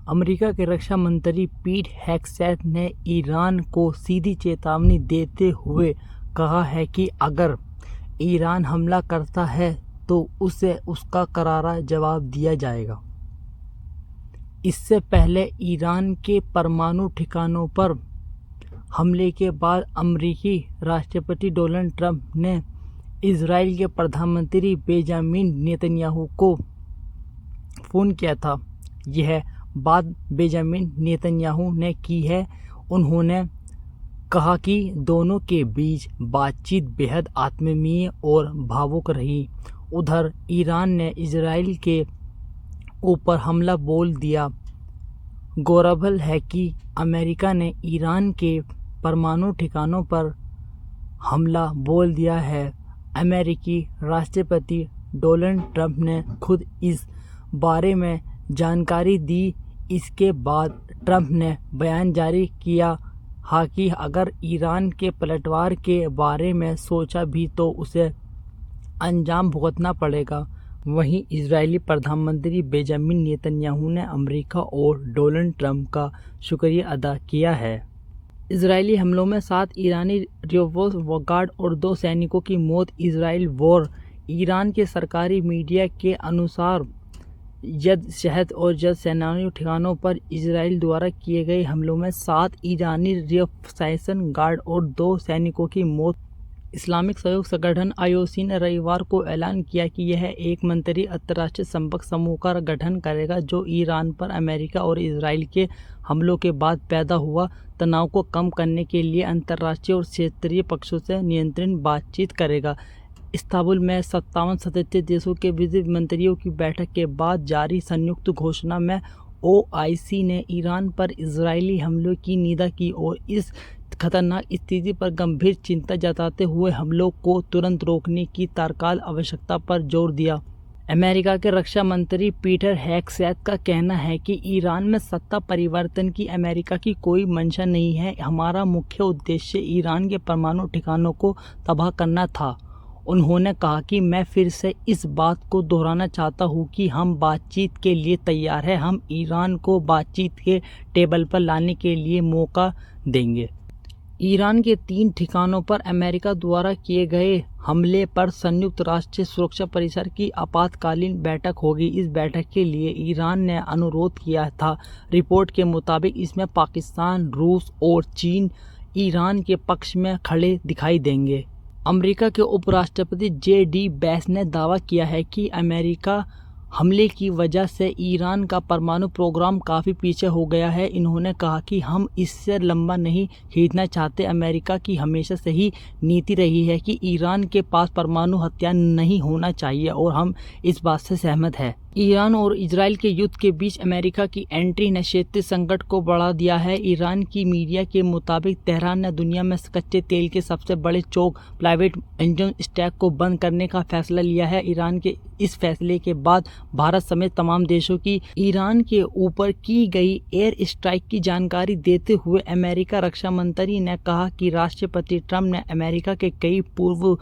America के रक्षा मंत्री Pete Hegseth ने ईरान को सीधी चेतावनी देते हुए कहा है कि अगर ईरान हमला करता है तो उसे उसका करारा जवाब दिया जाएगा। इससे पहले ईरान के परमाणु ठिकानों पर हमले के बाद अमेरिकी राष्ट्रपति डोनाल्ड ट्रंप ने इजराइल के प्रधानमंत्री बेंजामिन नेतन्याहू को फ़ोन किया था। यह बात बेंजामिन नेतन्याहू ने की है। उन्होंने कहा कि दोनों के बीच बातचीत बेहद आत्मीय और भावुक रही। उधर ईरान ने इजराइल के ऊपर हमला बोल दिया। गौरतलब है कि अमेरिका ने ईरान के परमाणु ठिकानों पर हमला बोल दिया है। अमेरिकी राष्ट्रपति डोनाल्ड ट्रंप ने खुद इस बारे में जानकारी दी। इसके बाद ट्रंप ने बयान जारी किया कि अगर ईरान के पलटवार के बारे में सोचा भी तो उसे अंजाम भुगतना पड़ेगा। वहीं इजरायली प्रधानमंत्री बेंजामिन नेतन्याहू ने अमेरिका और डोनाल्ड ट्रंप का शुक्रिया अदा किया है। इजरायली हमलों में 7 ईरानी रिजर्व गार्ड और 2 सैनिकों की मौत। Israel war. ईरान के सरकारी मीडिया के अनुसार जद शहर और जद सेनानियों ठिकानों पर इजराइल द्वारा किए गए हमलों में 7 ईरानी रिजर्व गार्ड और 2 सैनिकों की मौत। इस्लामिक सहयोग संगठन आईओसी ने रविवार को ऐलान किया कि यह एक मंत्री अंतर्राष्ट्रीय संपर्क समूह का गठन करेगा जो ईरान पर अमेरिका और इजराइल के हमलों के बाद पैदा हुआ तनाव को कम करने के लिए अंतर्राष्ट्रीय और क्षेत्रीय पक्षों से नियंत्रित बातचीत करेगा। इस्तांबुल में 57 सदस्य देशों के विदेश मंत्रियों की बैठक के बाद जारी संयुक्त घोषणा में ओआईसी ने ईरान पर इजरायली हमलों की निंदा की और इस खतरनाक स्थिति पर गंभीर चिंता जताते हुए हमलों को तुरंत रोकने की तत्काल आवश्यकता पर जोर दिया। अमेरिका के रक्षा मंत्री पीटर हेगसेथ का कहना है कि ईरान में सत्ता परिवर्तन की अमेरिका की कोई मंशा नहीं है। हमारा मुख्य उद्देश्य ईरान के परमाणु ठिकानों को तबाह करना था। उन्होंने कहा कि मैं फिर से इस बात को दोहराना चाहता हूं कि हम बातचीत के लिए तैयार हैं। हम ईरान को बातचीत के टेबल पर लाने के लिए मौका देंगे। ईरान के 3 ठिकानों पर अमेरिका द्वारा किए गए हमले पर संयुक्त राष्ट्र सुरक्षा परिषद की आपातकालीन बैठक होगी। इस बैठक के लिए ईरान ने अनुरोध किया था। रिपोर्ट के मुताबिक इसमें पाकिस्तान, रूस और चीन ईरान के पक्ष में खड़े दिखाई देंगे। अमेरिका के उपराष्ट्रपति जे.डी. वैंस ने दावा किया है कि अमेरिका हमले की वजह से ईरान का परमाणु प्रोग्राम काफ़ी पीछे हो गया है। इन्होंने कहा कि हम इससे लंबा नहीं खींचना चाहते। अमेरिका की हमेशा से ही नीति रही है कि ईरान के पास परमाणु हथियार नहीं होना चाहिए और हम इस बात से सहमत हैं। ईरान और इजराइल के युद्ध के बीच अमेरिका की एंट्री ने क्षेत्रीय संकट को बढ़ा दिया है। ईरान की मीडिया के मुताबिक तेहरान ने दुनिया में कच्चे तेल के सबसे बड़े चौक प्राइवेट इंजन स्टैक को बंद करने का फैसला लिया है। ईरान के इस फैसले के बाद भारत समेत तमाम देशों की ईरान के ऊपर की गई एयर स्ट्राइक की जानकारी देते हुए अमेरिका रक्षा मंत्री ने कहा कि राष्ट्रपति ट्रंप ने अमेरिका के कई पूर्व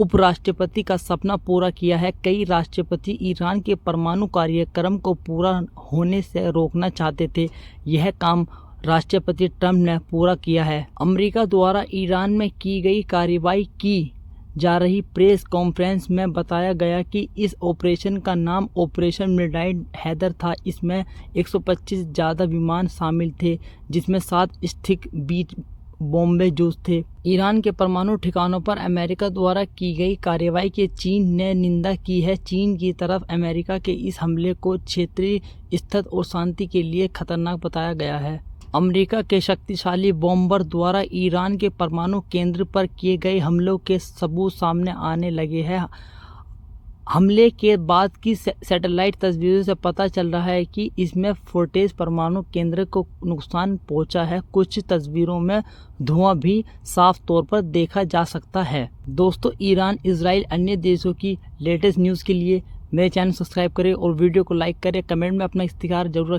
उपराष्ट्रपति का सपना पूरा किया है। कई राष्ट्रपति ईरान के परमाणु कार्यक्रम को पूरा होने से रोकना चाहते थे। यह काम राष्ट्रपति ट्रंप ने पूरा किया है। अमेरिका द्वारा ईरान में की गई कार्रवाई की जा रही प्रेस कॉन्फ्रेंस में बताया गया कि इस ऑपरेशन का नाम ऑपरेशन मिडनाइट हैदर था। इसमें 125 ज़्यादा विमान शामिल थे जिसमें 7 स्टिक बीट बॉम्बे जूस थे। ईरान के परमाणु ठिकानों पर अमेरिका द्वारा की गई कार्रवाई की चीन ने निंदा की है। चीन की तरफ अमेरिका के इस हमले को क्षेत्रीय स्थिरता और शांति के लिए खतरनाक बताया गया है। अमेरिका के शक्तिशाली बॉम्बर द्वारा ईरान के परमाणु केंद्र पर किए गए हमलों के सबूत सामने आने लगे हैं। हमले के बाद की सैटेलाइट तस्वीरों से पता चल रहा है कि इसमें फुटेज परमाणु केंद्र को नुकसान पहुंचा है। कुछ तस्वीरों में धुआं भी साफ तौर पर देखा जा सकता है। दोस्तों, ईरान, इजराइल, अन्य देशों की लेटेस्ट न्यूज़ के लिए मेरे चैनल सब्सक्राइब करें और वीडियो को लाइक करें। कमेंट में अपना इख्तियार जरूर